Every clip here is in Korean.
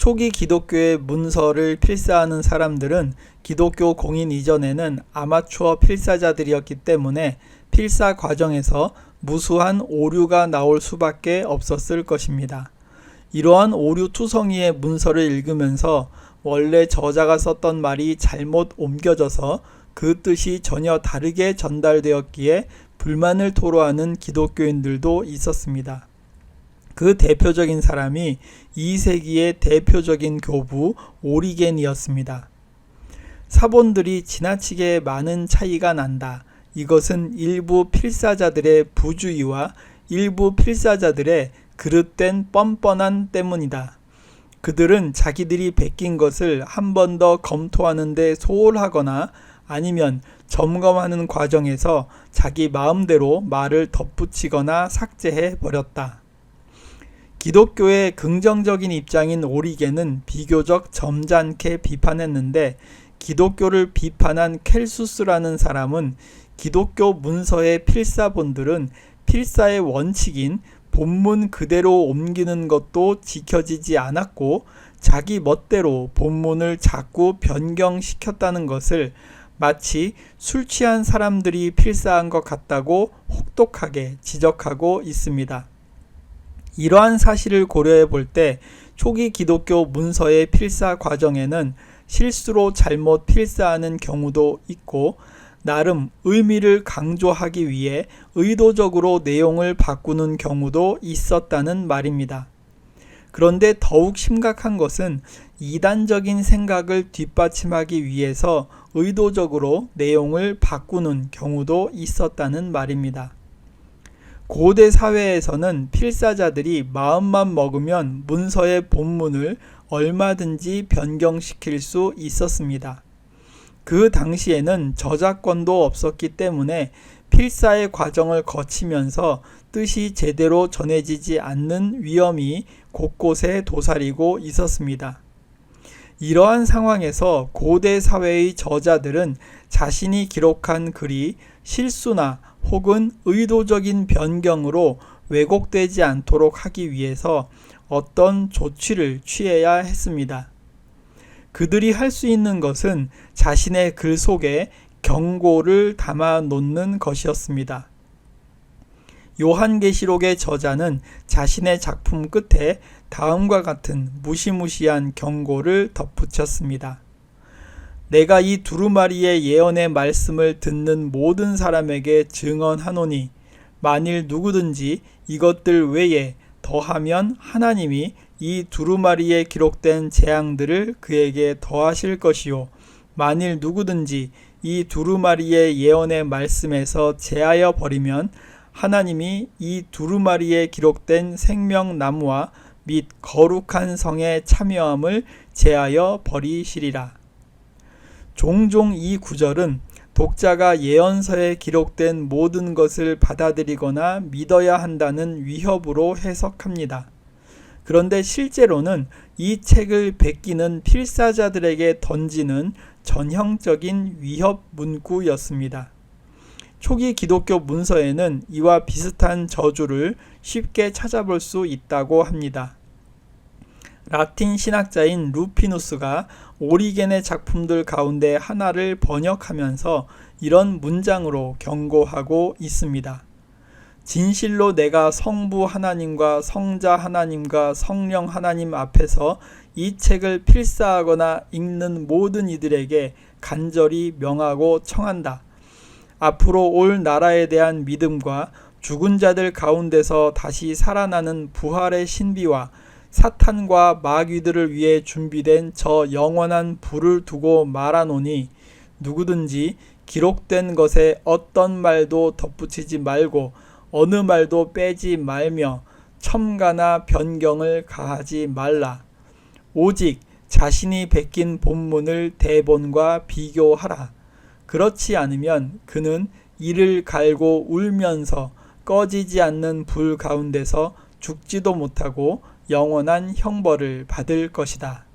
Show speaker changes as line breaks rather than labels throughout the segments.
초기 기독교의 문서를 필사하는 사람들은 기독교 공인 이전에는 아마추어 필사자들이었기 때문에 필사 과정에서 무수한 오류가 나올 수밖에 없었을 것입니다. 이러한 오류투성이의 문서를 읽으면서 원래 저자가 썼던 말이 잘못 옮겨져서 그 뜻이 전혀 다르게 전달되었기에 불만을 토로하는 기독교인들도 있었습니다. 그 대표적인 사람이 2세기의 대표적인 교부 오리겐이었습니다. 사본들이 지나치게 많은 차이가 난다. 이것은 일부 필사자들의 부주의와 일부 필사자들의 그릇된 뻔뻔함 때문이다. 그들은 자기들이 베낀 것을 한 번 더 검토하는 데 소홀하거나 아니면 점검하는 과정에서 자기 마음대로 말을 덧붙이거나 삭제해 버렸다. 기독교의 긍정적인 입장인 오리겐은 비교적 점잖게 비판했는데 기독교를 비판한 켈수스라는 사람은 기독교 문서의 필사본들은 필사의 원칙인 본문 그대로 옮기는 것도 지켜지지 않았고 자기 멋대로 본문을 자꾸 변경시켰다는 것을 마치 술 취한 사람들이 필사한 것 같다고 혹독하게 지적하고 있습니다. 이러한 사실을 고려해 볼 때 초기 기독교 문서의 필사 과정에는 실수로 잘못 필사하는 경우도 있고 나름 의미를 강조하기 위해 의도적으로 내용을 바꾸는 경우도 있었다는 말입니다. 그런데 더욱 심각한 것은 이단적인 생각을 뒷받침하기 위해서 의도적으로 내용을 바꾸는 경우도 있었다는 말입니다. 고대 사회에서는 필사자들이 마음만 먹으면 문서의 본문을 얼마든지 변경시킬 수 있었습니다. 그 당시에는 저작권도 없었기 때문에 필사의 과정을 거치면서 뜻이 제대로 전해지지 않는 위험이 곳곳에 도사리고 있었습니다. 이러한 상황에서 고대 사회의 저자들은 자신이 기록한 글이 실수나 혹은 의도적인 변경으로 왜곡되지 않도록 하기 위해서 어떤 조치를 취해야 했습니다. 그들이 할 수 있는 것은 자신의 글 속에 경고를 담아 놓는 것이었습니다. 요한계시록의 저자는 자신의 작품 끝에 다음과 같은 무시무시한 경고를 덧붙였습니다. 내가 이 두루마리의 예언의 말씀을 듣는 모든 사람에게 증언하노니 만일 누구든지 이것들 외에 더하면 하나님이 이 두루마리에 기록된 재앙들을 그에게 더하실 것이요 만일 누구든지 이 두루마리의 예언의 말씀에서 제하여 버리면 하나님이 이 두루마리에 기록된 생명나무와 및 거룩한 성의 참여함을 제하여 버리시리라. 종종 이 구절은 독자가 예언서에 기록된 모든 것을 받아들이거나 믿어야 한다는 위협으로 해석합니다. 그런데 실제로는 이 책을 베끼는 필사자들에게 던지는 전형적인 위협 문구였습니다. 초기 기독교 문서에는 이와 비슷한 저주를 쉽게 찾아볼 수 있다고 합니다. 라틴 신학자인 루피누스가 오리겐의 작품들 가운데 하나를 번역하면서 이런 문장으로 경고하고 있습니다. 진실로 내가 성부 하나님과 성자 하나님과 성령 하나님 앞에서 이 책을 필사하거나 읽는 모든 이들에게 간절히 명하고 청한다. 앞으로 올 나라에 대한 믿음과 죽은 자들 가운데서 다시 살아나는 부활의 신비와 사탄과 마귀들을 위해 준비된 저 영원한 불을 두고 말하노니 누구든지 기록된 것에 어떤 말도 덧붙이지 말고 어느 말도 빼지 말며 첨가나 변경을 가하지 말라. 오직 자신이 베낀 본문을 대본과 비교하라. 그렇지 않으면 그는 이를 갈고 울면서 꺼지지 않는 불 가운데서 죽지도 못하고 영원한 형벌을 받을 것이다.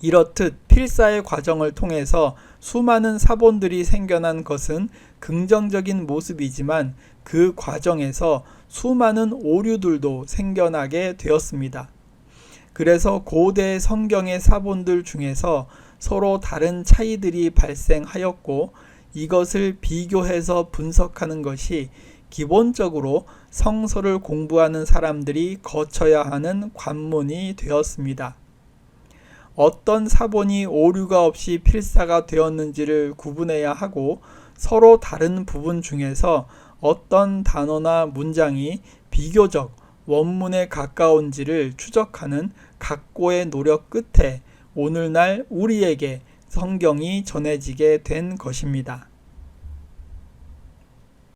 이렇듯 필사의 과정을 통해서 수많은 사본들이 생겨난 것은 긍정적인 모습이지만 그 과정에서 수많은 오류들도 생겨나게 되었습니다. 그래서 고대 성경의 사본들 중에서 서로 다른 차이들이 발생하였고 이것을 비교해서 분석하는 것이 기본적으로 성서를 공부하는 사람들이 거쳐야 하는 관문이 되었습니다. 어떤 사본이 오류가 없이 필사가 되었는지를 구분해야 하고 서로 다른 부분 중에서 어떤 단어나 문장이 비교적 원문에 가까운지를 추적하는 각고의 노력 끝에 오늘날 우리에게 성경이 전해지게 된 것입니다.